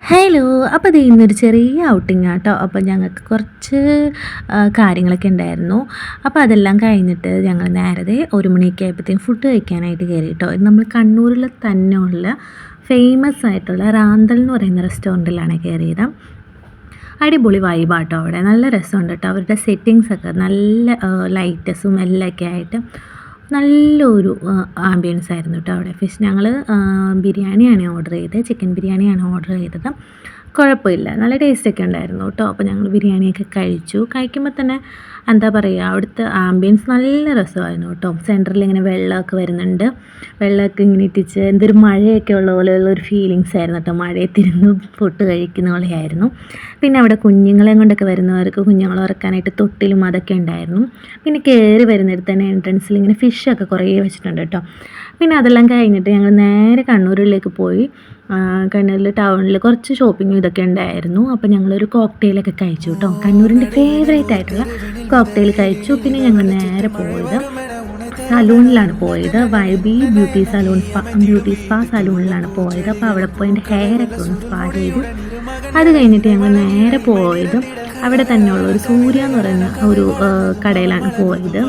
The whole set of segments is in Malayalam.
ഹലോ. അപ്പോൾ ദേ ഇന്നൊരു ചെറിയ ഔട്ടിംഗ് ആട്ടോ. അപ്പോൾ ഞങ്ങൾക്ക് കുറച്ച് കാര്യങ്ങളൊക്കെ ഉണ്ടായിരുന്നു. അപ്പോൾ അതെല്ലാം കഴിഞ്ഞിട്ട് ഞങ്ങൾ നേരത്തെ 1 മണിയൊക്കെ ആയപ്പോഴത്തേക്കും ഫുഡ് കഴിക്കാനായിട്ട് കയറി കേട്ടോ. ഇത് നമ്മൾ കണ്ണൂരിൽ തന്നെ ഉള്ള ഫേമസ് ആയിട്ടുള്ള റാന്തൽ എന്ന് പറയുന്ന റെസ്റ്റോറൻറ്റിലാണ് കയറിയത്. അടിപൊളി വൈബാട്ടോ അവിടെ. നല്ല രസമുണ്ട് കേട്ടോ. അവരുടെ സെറ്റിങ്സൊക്കെ നല്ല ലൈറ്റസും എല്ലാം ഒക്കെ ആയിട്ട് നല്ലൊരു ആംബിയൻസ് ആയിരുന്നു കേട്ടോ അവിടെ. ഞങ്ങൾ ബിരിയാണിയാണ് ഓർഡർ ചെയ്തത്, ചിക്കൻ ബിരിയാണിയാണ് ഓർഡർ ചെയ്തത്. കുഴപ്പമില്ല, നല്ല ടേസ്റ്റൊക്കെ ഉണ്ടായിരുന്നു കേട്ടോ. അപ്പോൾ ഞങ്ങൾ ബിരിയാണിയൊക്കെ കഴിച്ചു. കഴിക്കുമ്പോൾ തന്നെ എന്താ പറയുക, അവിടുത്തെ ആംബിയൻസ് നല്ല രസമായിരുന്നു കേട്ടോ. സെൻറ്ററിൽ ഇങ്ങനെ വെള്ളമൊക്കെ വരുന്നുണ്ട്, വെള്ളമൊക്കെ ഇങ്ങനെ ഇട്ടിച്ച് എന്തൊരു മഴയൊക്കെ ഉള്ള പോലെയുള്ള ഒരു ഫീലിങ്സ് ആയിരുന്നു കേട്ടോ. മഴയത്തിരുന്ന് ഫുഡ് കഴിക്കുന്ന പോലെയായിരുന്നു. പിന്നെ അവിടെ കുഞ്ഞുങ്ങളെയും കൊണ്ടൊക്കെ വരുന്നവർക്ക് കുഞ്ഞുങ്ങളെ ഉറക്കാനായിട്ട് തൊട്ടിലും അതൊക്കെ ഉണ്ടായിരുന്നു. പിന്നെ കയറി വരുന്നിടത്ത് തന്നെ എൻട്രൻസിൽ ഇങ്ങനെ ഫിഷൊക്കെ കുറേ വെച്ചിട്ടുണ്ട് കേട്ടോ. പിന്നെ അതെല്ലാം കഴിഞ്ഞിട്ട് ഞങ്ങൾ നേരെ കണ്ണൂരിലേക്ക് പോയി. കണ്ണൂരിൽ ടൗണിൽ കുറച്ച് ഷോപ്പിങ്ങും ഇതൊക്കെ ഉണ്ടായിരുന്നു. അപ്പോൾ ഞങ്ങളൊരു കോക്ടെയിലൊക്കെ കഴിച്ചു കേട്ടോ. കണ്ണൂരിൻ്റെ ഫേവറേറ്റ് ആയിട്ടുള്ള കോക്ടെയിൽ കഴിച്ചു. പിന്നെ ഞങ്ങൾ നേരെ പോയത് സലൂണിലാണ് പോയത്. വൈബി ബ്യൂട്ടി സ്പാ സലൂണിലാണ് പോയത്. അപ്പോൾ അവിടെ പോയി എൻ്റെ ഹെയറൊക്കെ ഒന്ന് സ്പാ ചെയ്തു. അത് കഴിഞ്ഞിട്ട് ഞങ്ങൾ നേരെ പോയത് അവിടെ തന്നെയുള്ള ഒരു സൂര്യ എന്ന് പറയുന്ന ഒരു കടയിലാണ് പോയത്.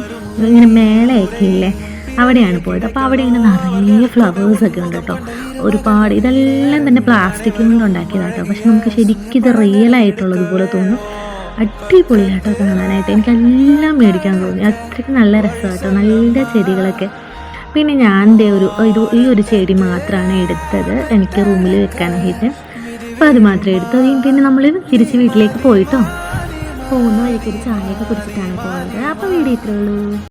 ഇങ്ങനെ മേളയൊക്കെ ഇല്ലേ, അവിടെയാണ് പോയത്. അപ്പോൾ അവിടെ ഇങ്ങനെ നിറയെ ഫ്ലവേഴ്സൊക്കെ ഉണ്ട് കേട്ടോ. ഒരുപാട്, ഇതെല്ലാം തന്നെ പ്ലാസ്റ്റിക് കൊണ്ട് ഉണ്ടാക്കിയതാണ് കേട്ടോ. പക്ഷെ നമുക്ക് ശരിക്കും ഇത് റിയൽ ആയിട്ടുള്ളതുപോലെ തോന്നും. അടിപൊളിയായിട്ടോ കാണാനായിട്ട്. എനിക്കെല്ലാം മേടിക്കാൻ തോന്നി. അത്രയ്ക്ക് നല്ല രസമായിട്ടോ, നല്ല ചെടികളൊക്കെ. പിന്നെ ഞാൻ ഈ ഒരു ചെടി മാത്രമാണ് എടുത്തത് എനിക്ക് റൂമിൽ വെക്കാനായിട്ട്. അപ്പോൾ അത് മാത്രമേ എടുത്തു. പിന്നെ നമ്മൾ തിരിച്ച് വീട്ടിലേക്ക് പോയിട്ടോ. പോകുന്ന വഴിക്കൊരു ചായയൊക്കെ കുടിച്ചിട്ടാണ് പോയത്. അപ്പോൾ വീഡിയോ ഇത്രയേ ഉള്ളൂ.